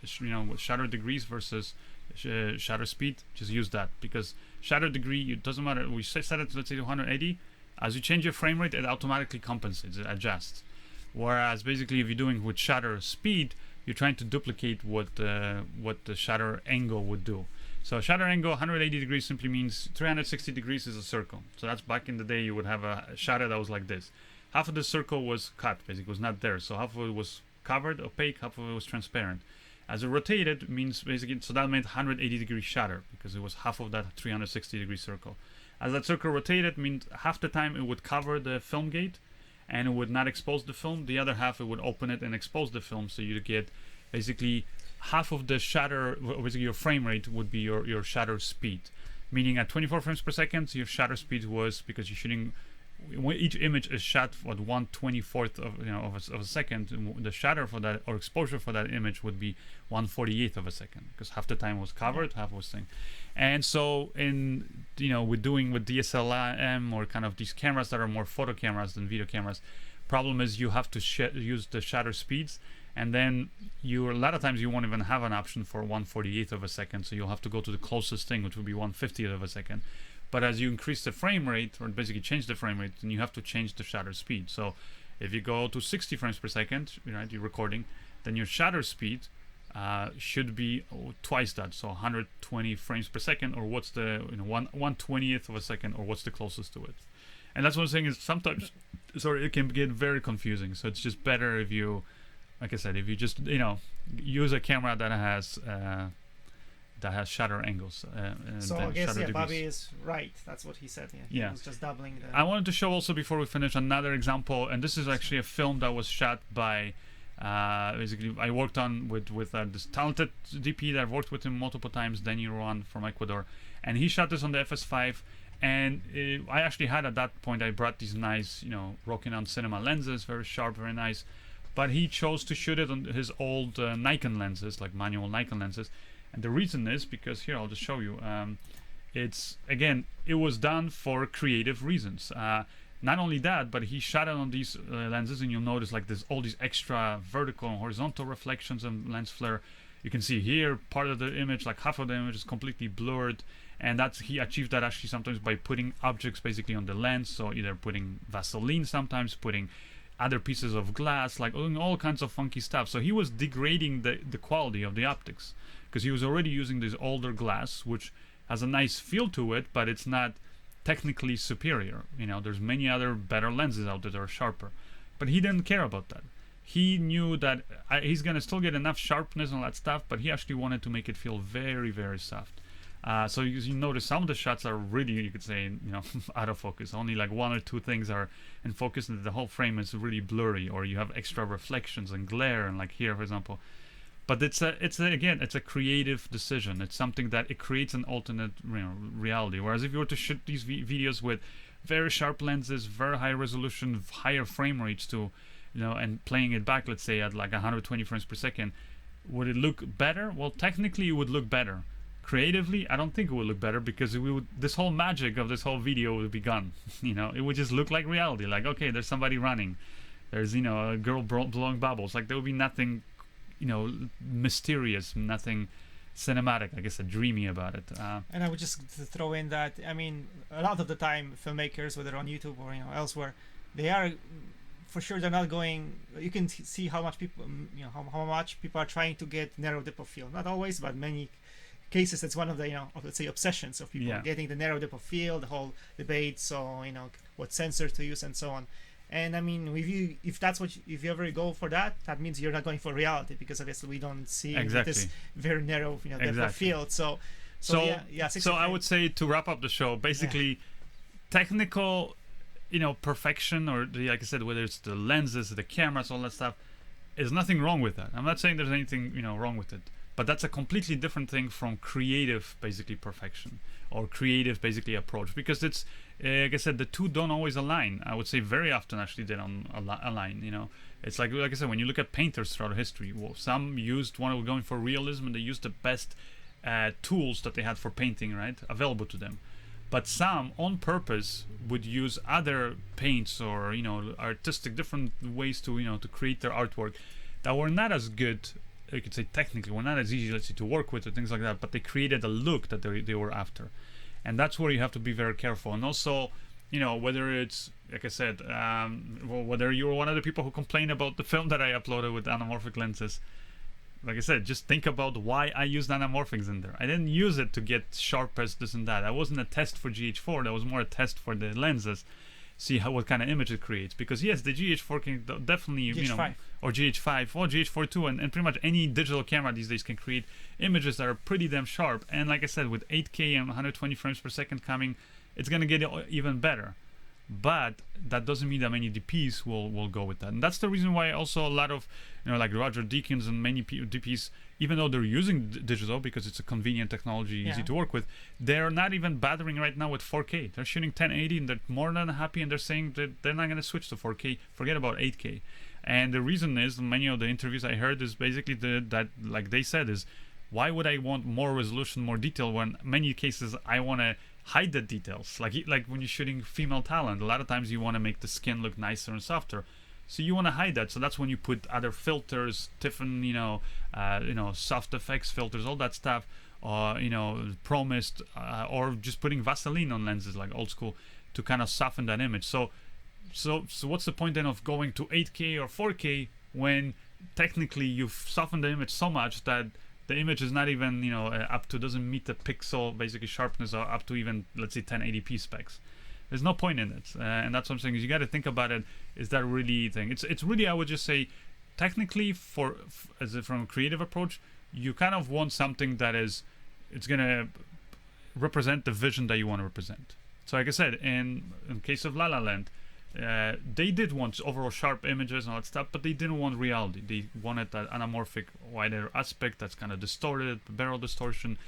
with shutter degrees versus shutter speed, just use that, because shutter degree, it doesn't matter. We set it, let's say, to 180. As you change your frame rate, it automatically compensates, it adjusts. Whereas basically, if you're doing with shutter speed, you're trying to duplicate what the shutter angle would do. So shutter angle 180 degrees simply means 360 degrees is a circle. So that's, back in the day, you would have a shutter that was like this. Half of the circle was cut, basically, was not there. So half of it was covered, opaque, half of it was transparent. As it rotated, means basically, so that meant 180 degree shutter, because it was half of that 360 degree circle. As that circle rotated, means half the time it would cover the film gate and it would not expose the film. The other half, it would open it and expose the film, so you'd get basically half of the shutter, basically your frame rate would be your shutter speed. Meaning at 24 frames per second, your shutter speed was, because you're shooting, each image is shot at 1/24th of a second, the shutter for that, or exposure for that image, would be 1/48th of a second, because half the time was covered, half was thing. And so with DSLM or kind of these cameras that are more photo cameras than video cameras, problem is you have to use the shutter speeds, and then a lot of times you won't even have an option for 1/48th of a second, so you'll have to go to the closest thing, which would be 1/50th of a second. But as you increase the frame rate, or basically change the frame rate, then you have to change the shutter speed. So if you go to 60 frames per second, you're recording, then your shutter speed should be twice that, so 120 frames per second, or what's the 1/20th of a second, or what's the closest to it. And that's what I'm saying is sometimes, sorry, it can get very confusing. So it's just better if you, like I said, if you just use a camera that has shutter angles. So I guess Bobby is right. That's what he said. Yeah, he was just doubling the. I wanted to show also before we finish another example, and this is actually a film that was shot by. Basically, I worked on with this talented DP that I've worked with him multiple times, Danny Ruan from Ecuador, and he shot this on the FS5. And I actually had at that point, I brought these nice, Rokinon cinema lenses, very sharp, very nice. But he chose to shoot it on his old Nikon lenses, like manual Nikon lenses. And the reason is because here, I'll just show you. It was done for creative reasons. Not only that, but he shot it on these lenses, and you'll notice like there's all these extra vertical and horizontal reflections and lens flare. You can see here part of the image, like half of the image is completely blurred, and he achieved that actually sometimes by putting objects basically on the lens. So either putting Vaseline, sometimes putting other pieces of glass, like doing all kinds of funky stuff. So he was degrading the quality of the optics because he was already using this older glass, which has a nice feel to it, but it's not technically superior. There's many other better lenses out there that are sharper, but he didn't care about that. He knew that he's gonna still get enough sharpness and all that stuff, but he actually wanted to make it feel very, very soft. So you notice some of the shots are really, you could say, out of focus. Only like one or two things are in focus, and the whole frame is really blurry, or you have extra reflections and glare, and like here, for example. But it's a creative decision. It's something that it creates an alternate reality. Whereas if you were to shoot these videos with very sharp lenses, very high resolution, higher frame rates and playing it back, let's say at like 120 frames per second, would it look better? Well, technically it would look better. Creatively, I don't think it would look better, because this whole magic of this whole video would be gone. It would just look like reality. Like, okay, there's somebody running. There's, a girl blowing bubbles. Like, there would be nothing mysterious, nothing cinematic, I guess, dreamy about it. And I would just throw in that, I mean, a lot of the time filmmakers, whether on YouTube or elsewhere, they are, for sure, they're not going. You can see how much people, how much people are trying to get narrow depth of field. Not always, but many cases. It's one of the let's say obsessions of people, getting the narrow depth of field, the whole debate. So what sensor to use and so on. And I mean, if that's if you ever go for that, that means you're not going for reality, because obviously we don't see this very narrow, depth of field. So I would say, to wrap up the show, basically, technical, perfection, or like I said, whether it's the lenses, the cameras, all that stuff, there's nothing wrong with that. I'm not saying there's anything wrong with it, but that's a completely different thing from creative, basically, perfection, or creative, basically, approach, because it's. Like I said, the two don't always align. I would say very often, actually, they don't align. It's like I said, when you look at painters throughout history, some were going for realism, and they used the best tools that they had for painting, right, available to them. But some, on purpose, would use other paints or artistic different ways to create their artwork that were not as good. You could say technically, were not as easy, let's say, to work with or things like that. But they created a look that they were after. And that's where you have to be very careful. And also, whether it's, like I said, whether you're one of the people who complain about the film that I uploaded with anamorphic lenses, like I said, just think about why I used anamorphics in there. I didn't use it to get sharp as this and that. That wasn't a test for GH4. That was more a test for the lenses. See what kind of image it creates. Because yes, the GH4 can definitely, GH5. Or GH5, or GH4 too, and pretty much any digital camera these days can create images that are pretty damn sharp. And like I said, with 8K and 120 frames per second coming, it's gonna get even better. But that doesn't mean that many DPs will go with that. And that's the reason why also a lot of, like Roger Deakins and many DPs, even though they're using digital because it's a convenient technology, easy to work with, they're not even bothering right now with 4K. They're shooting 1080 and they're more than happy, and they're saying that they're not going to switch to 4K. Forget about 8K. And the reason is, many of the interviews I heard is basically that, like they said, is why would I want more resolution, more detail, when many cases I want to hide the details? Like when you're shooting female talent, a lot of times you want to make the skin look nicer and softer. So you want to hide that. So that's when you put other filters, different, soft effects filters, all that stuff, promised, or just putting Vaseline on lenses, like old school, to kind of soften that image. So what's the point then of going to 8K or 4K when technically you've softened the image so much that the image is not even up to, doesn't meet the pixel basically sharpness or up to even, let's say, 1080p specs. There's no point in it, and that's what I'm saying, is you got to think about it. Is that really thing? It's really, I would just say, technically from a creative approach, you kind of want something that is, it's gonna represent the vision that you want to represent. So like I said, in case of La La Land, they did want overall sharp images and all that stuff, but they didn't want reality. They wanted that anamorphic wider aspect that's kind of distorted, barrel distortion,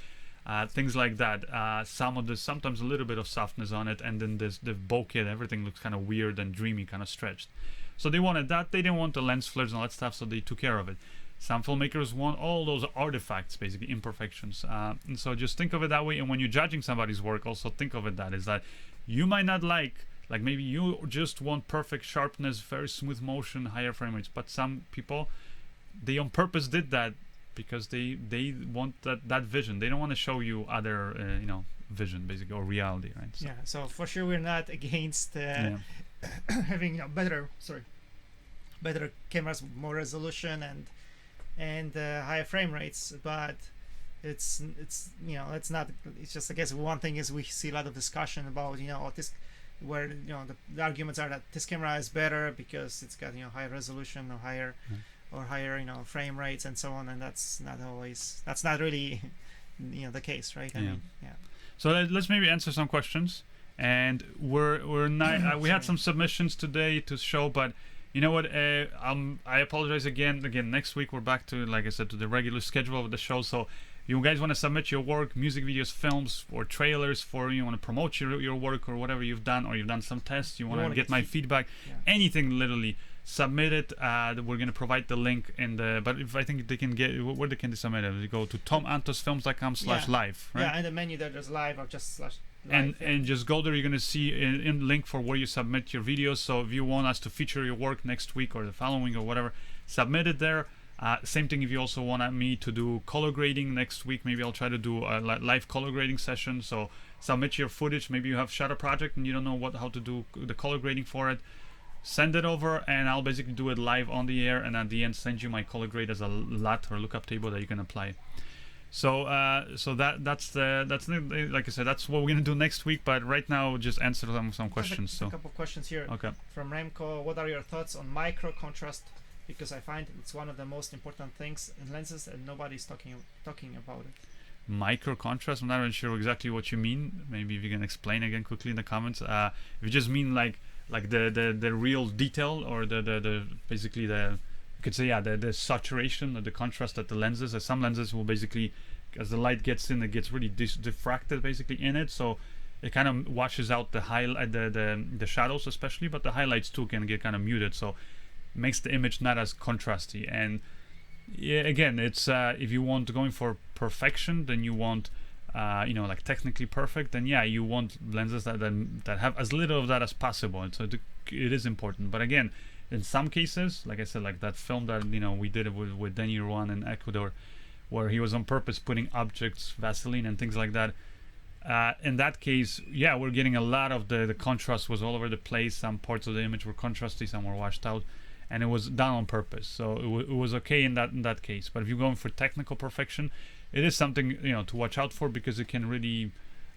things like that. Sometimes a little bit of softness on it, and then the bokeh, everything looks kind of weird and dreamy, kind of stretched. So they wanted that. They didn't want the lens flares and all that stuff, so they took care of it. Some filmmakers want all those artifacts, basically imperfections, and so just think of it that way. And when you're judging somebody's work, also think of it that is that you might not like maybe you just want perfect sharpness, very smooth motion, higher frame rates, but some people, they on purpose did that because they want that vision. They don't want to show you other vision, basically, or reality, right? So. Yeah, so for sure we're not against having better cameras, more resolution and higher frame rates, but it's just, I guess one thing is we see a lot of discussion about this, where the arguments are that this camera is better because it's got higher resolution or higher frame rates and so on, and that's not really the case, right? I mean, yeah. So let's maybe answer some questions, and we're not we had some submissions today to show, but you know what, I apologize again. Next week we're back to, like I said, to the regular schedule of the show. So you guys want to submit your work, music videos, films, or trailers you want to promote your work or whatever you've done, or you've done some tests, you want to get my feedback, anything, literally submit it. We're going to provide the link in the, but if I think they can get, where can they submit it? They go to tomantosfilms.com/live, right? Yeah, and the menu there's live or just /live. And just go there. You're going to see in link for where you submit your videos. So if you want us to feature your work next week or the following or whatever, submit it there. Same thing if you also want me to do color grading next week. Maybe I'll try to do a live color grading session. So submit your footage. Maybe you have shot a project and you don't know how to do the color grading for it. Send it over and I'll basically do it live on the air, and at the end send you my color grade as a LUT or lookup table that you can apply. So that's like I said, that's what we're gonna do next week. But right now, just answer some questions. A couple of questions here. Okay. From Remco, what are your thoughts on micro contrast? Because I find it's one of the most important things in lenses, and nobody's talking about it. Micro contrast. I'm not even sure exactly what you mean. Maybe if you can explain again quickly in the comments. If you just mean like the real detail, or the basically the, you could say the saturation or the contrast that the lenses. Some lenses will basically, as the light gets in, it gets really diffracted basically in it, so it kind of washes out the the shadows especially, but the highlights too can get kind of muted, so makes the image not as contrasty. And yeah, again, it's if you want going for perfection, then you want like technically perfect, then yeah, you want lenses that have as little of that as possible, and so it is important. But again, in some cases, like I said, like that film that we did it with Denny Ruan in Ecuador, where he was on purpose putting objects, Vaseline and things like that. In that case, yeah, we're getting a lot of the contrast was all over the place. Some parts of the image were contrasty, some were washed out, and it was done on purpose. So it was okay in that case. But if you're going for technical perfection, it is something to watch out for, because it can really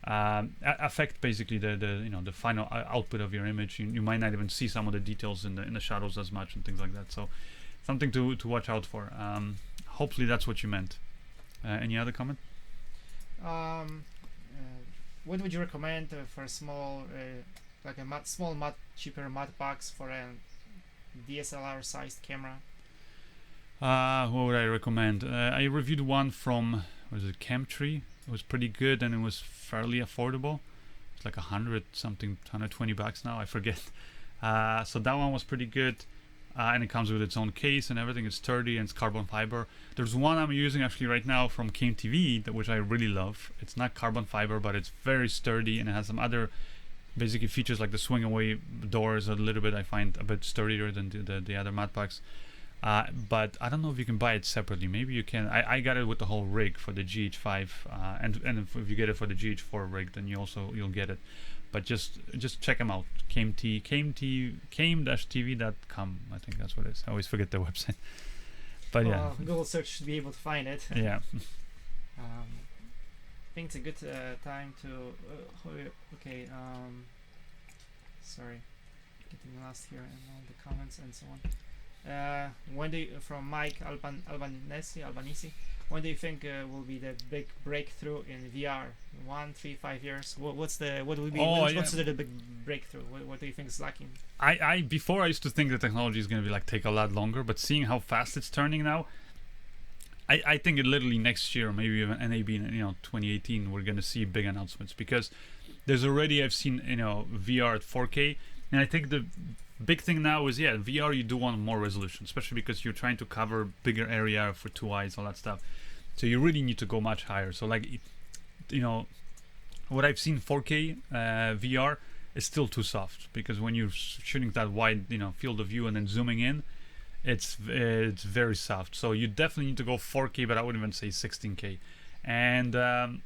affect basically the final output of your image. You might not even see some of the details in the shadows as much and things like that. So something to watch out for. Hopefully that's what you meant. Any other comment? What would you recommend for a small, like a small cheaper matte box for a DSLR sized camera? What would I recommend? I reviewed one from, was it Chemtree? It was pretty good, and it was fairly affordable. It's like $120 now, I forget. So that one was pretty good, and it comes with its own case and everything. It's sturdy and it's carbon fiber. There's one I'm using actually right now from KMTV, which I really love. It's not carbon fiber, but it's very sturdy, and it has some other basically features like the swing away doors a little bit. I find a bit sturdier than the other matte box. But I don't know if you can buy it separately. Maybe you can. I got it with the whole rig for the GH5, and if you get it for the GH4 rig, then you'll get it. But just check them out. kame-tv.com. I think that's what it is. I always forget the website. But yeah, Google search should be able to find it. yeah. I think it's a good time to. Okay. Sorry, getting lost here in all the comments and so on. When do you, from Mike Albanese? When do you think will be the big breakthrough in VR? 1, 3, 5 years? What will be? What's considered a big breakthrough? What do you think is lacking? Before I used to think the technology is going to be like take a lot longer, but seeing how fast it's turning now, I think it literally next year, maybe even maybe in 2018, we're going to see big announcements, because there's already, I've seen VR at 4K, and I think the big thing now is VR, you do want more resolution, especially because you're trying to cover bigger area for 2 eyes, all that stuff. So you really need to go much higher. So like, what I've seen 4K VR is still too soft, because when you're shooting that wide field of view and then zooming in, it's very soft. So you definitely need to go 4K, but I wouldn't even say 16K. And I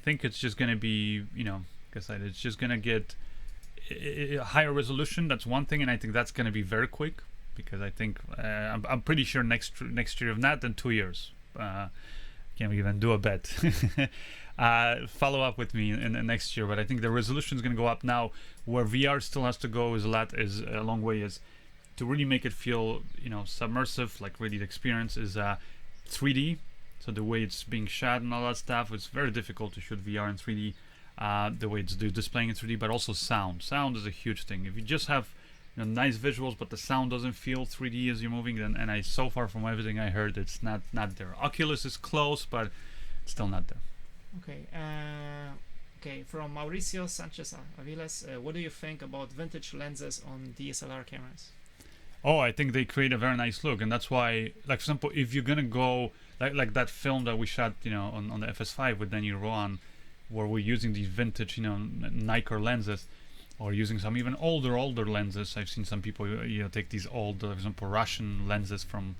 think it's just gonna be, like I said, it's just gonna get higher resolution. That's one thing, and I think that's gonna be very quick, because I think I'm pretty sure next year, if not then 2 years, can't even do a bet. Follow up with me in the next year, but I think the resolution is gonna go up now. Where VR still has to go is a long way, is to really make it feel submersive, like really the experience is 3D. So the way it's being shot and all that stuff, it's very difficult to shoot VR in 3D. The way it's displaying in 3D, but also sound is a huge thing. If you just have nice visuals but the sound doesn't feel 3D as you're moving, then, and I so far from everything I heard, it's not there. Oculus is close, but it's still not there. Okay, from Mauricio Sanchez Aviles, what do you think about vintage lenses on DSLR cameras? Oh, I think they create a very nice look, and that's why, like, for example, if you're gonna go like that film that we shot on the FS5 with Daniel Rohan, where we're using these vintage Nikkor lenses, or using some even older lenses. I've seen some people take these old, for example, Russian lenses from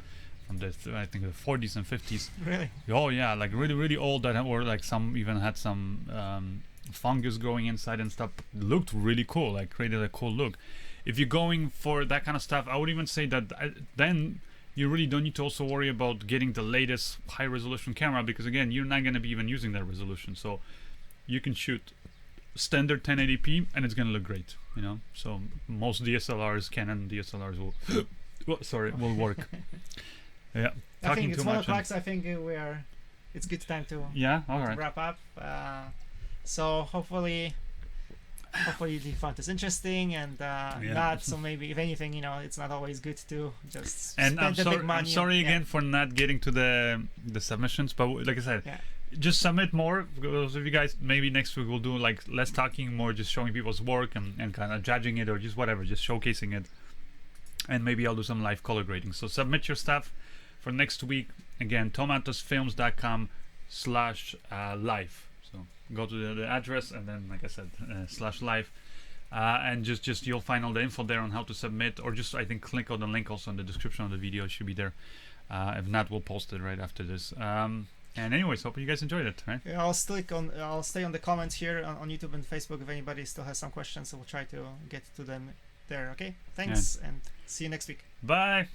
the I think the 40s and 50s. Really? Oh yeah, like really old, that or like some even had some fungus growing inside and stuff. Looked really cool, like created a cool look. If you're going for that kind of stuff, I would even say that then you really don't need to also worry about getting the latest high resolution camera, because again, you're not going to be even using that resolution. So you can shoot standard 1080p and it's going to look great, So most DSLRs, Canon DSLRs will work. Yeah. I think it's 1 o'clock, so I think it's good time to all right. wrap up. So hopefully you found this interesting, and not so maybe if anything, it's not always good to just spend the big money. I'm sorry again for not getting to the submissions, but like I said, just submit more. Because if you guys, maybe next week we'll do like less talking, more just showing people's work and kind of judging it, or just whatever, just showcasing it. And maybe I'll do some live color grading. So submit your stuff for next week. Again, tomantosfilms.com/live. So go to the address, and then, like I said, /live, and just you'll find all the info there on how to submit, or just I think click on the link also in the description of the video. It should be there. If not, we'll post it right after this. And anyways, hope you guys enjoyed it. Right? Yeah, I'll stay on the comments here on YouTube and Facebook if anybody still has some questions. So we'll try to get to them there. Okay, thanks, and see you next week. Bye.